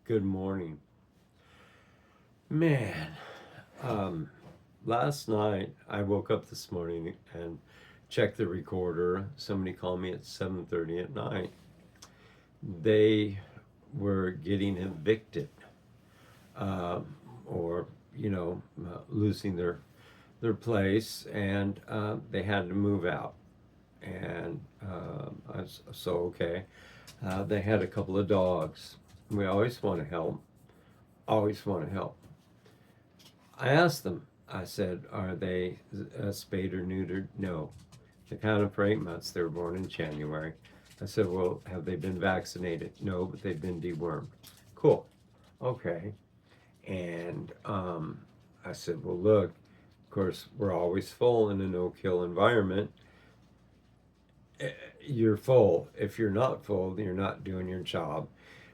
Good morning. Man, um, last night I woke up this morning and checked the recorder. Somebody called me at 7:30 at night. They were getting evicted, or losing their place, and they had to move out. And so okay, they had a couple of dogs. We always want to help. Always want to help. I asked them, I said, are they spayed or neutered? No. They counted for 8 months. They were born in January. I said, well, have they been vaccinated? No, but they've been dewormed. Cool. Okay. And I said, well, look, of course, we're always full in a no kill environment. You're full. If you're not full, then you're not doing your job.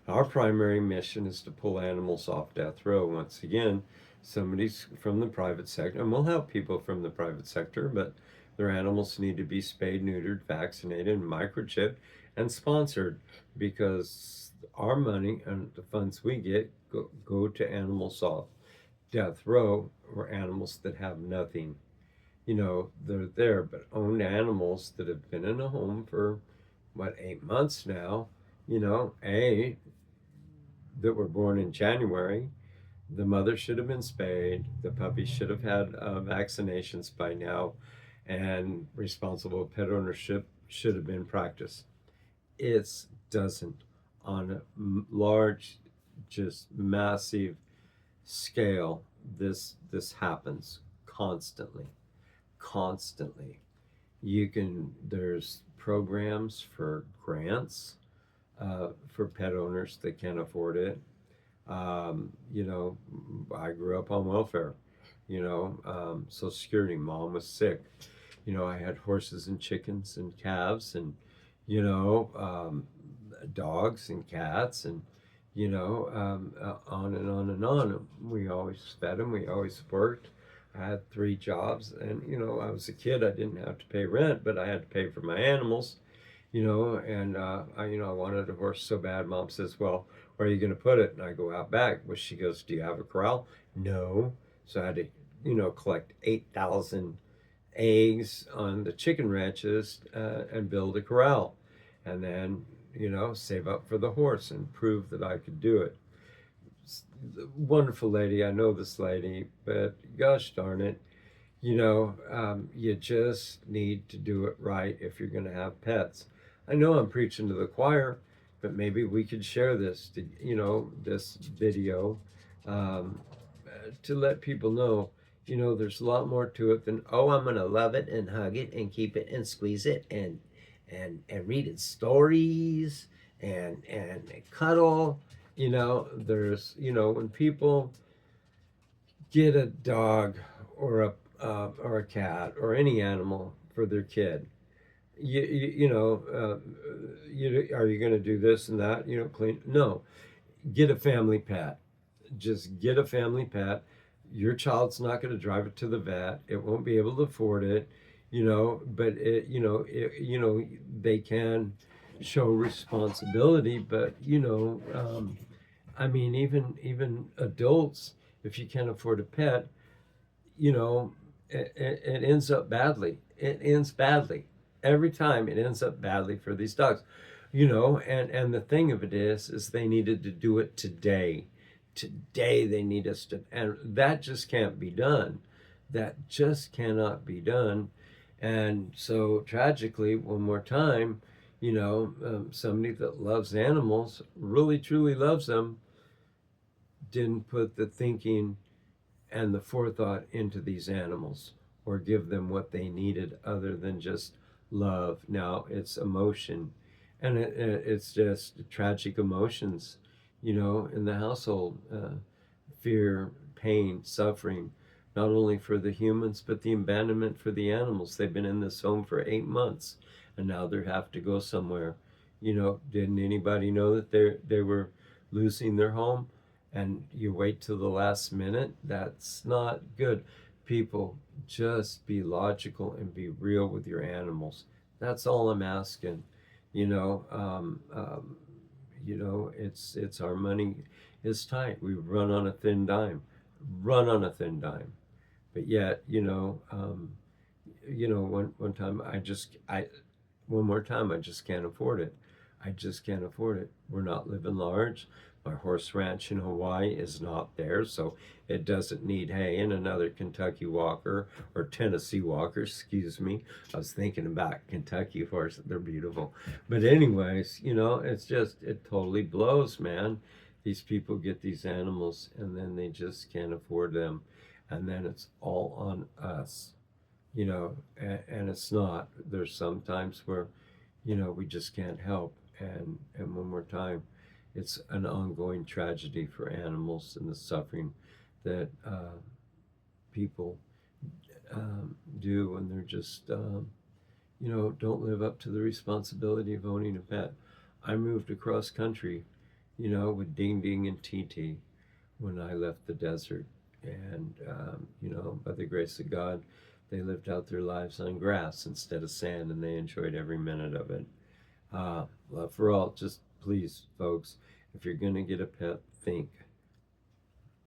Our primary mission is to pull animals off death row. Once again, somebody's from the private sector, and we'll help people from the private sector, but their animals need to be spayed, neutered, vaccinated, microchipped, and sponsored because our money and the funds we get go to animals off death row or animals that have nothing. They're there, but owned animals that have been in a home for what, 8 months now, that were born in January. The mother should have been spayed. The puppy should have had vaccinations by now, and responsible pet ownership should have been practiced. It doesn't on a large, just massive scale. This happens constantly. There's programs for grants for pet owners that can't afford it. I grew up on welfare. Social Security. Mom was sick. I had horses and chickens and calves and you know dogs and cats and on and on and on. We always fed them. We always worked. I had 3 jobs, and I was a kid. I didn't have to pay rent, but I had to pay for my animals. And I wanted a horse so bad. Mom says, "Well, where are you going to put it?" And I go out back. Well, she goes, "Do you have a corral?" No. So I had to, collect 8,000 eggs on the chicken ranches and build a corral, and then save up for the horse and prove that I could do it. Wonderful lady. I know this lady, but gosh darn it, you just need to do it right if you're going to have pets. I know I'm preaching to the choir, but maybe we could share this video, um, to let people know, there's a lot more to it than, oh, I'm going to love it and hug it and keep it and squeeze it and read its stories and cuddle. When people get a dog or a cat or any animal for their kid, are you going to do this and that? Clean? No, get a family pet. Just get a family pet. Your child's not going to drive it to the vet. It won't be able to afford it. But they can show responsibility. But I mean, even adults, if you can't afford a pet, it ends up badly. It ends badly every time. It ends up badly for these dogs. And the thing of it is they needed to do it today. Today they need us to, and that just can't be done. That just cannot be done. And so tragically, one more time, somebody that loves animals, really truly loves them, didn't put the thinking and the forethought into these animals or give them what they needed other than just love. Now it's emotion, and it's just tragic emotions, in the household. Fear, pain, suffering, not only for the humans, but the abandonment for the animals. They've been in this home for 8 months, and now they have to go somewhere. Didn't anybody know that they were losing their home? And you wait till the last minute? That's not good. People, just be logical and be real with your animals. That's all I'm asking. You know, um, um, it's our money is tight. We run on a thin dime, run on a thin dime. But yet, one time one more time, I just can't afford it. I just can't afford it. We're not living large. My horse ranch in Hawaii is not there, so it doesn't need hay. And another Kentucky Walker or Tennessee Walker, excuse me. I was thinking about Kentucky horses, they're beautiful. But, anyways, it totally blows, man. These people get these animals and then they just can't afford them. And then it's all on us, and it's not. There's some times where we just can't help. And one more time, it's an ongoing tragedy for animals and the suffering that people do when they're just don't live up to the responsibility of owning a pet. I moved across country, with Ding Ding and TT when I left the desert. And by the grace of God, they lived out their lives on grass instead of sand, and they enjoyed every minute of it. Love for all. Just please, folks, if you're going to get a pet, think.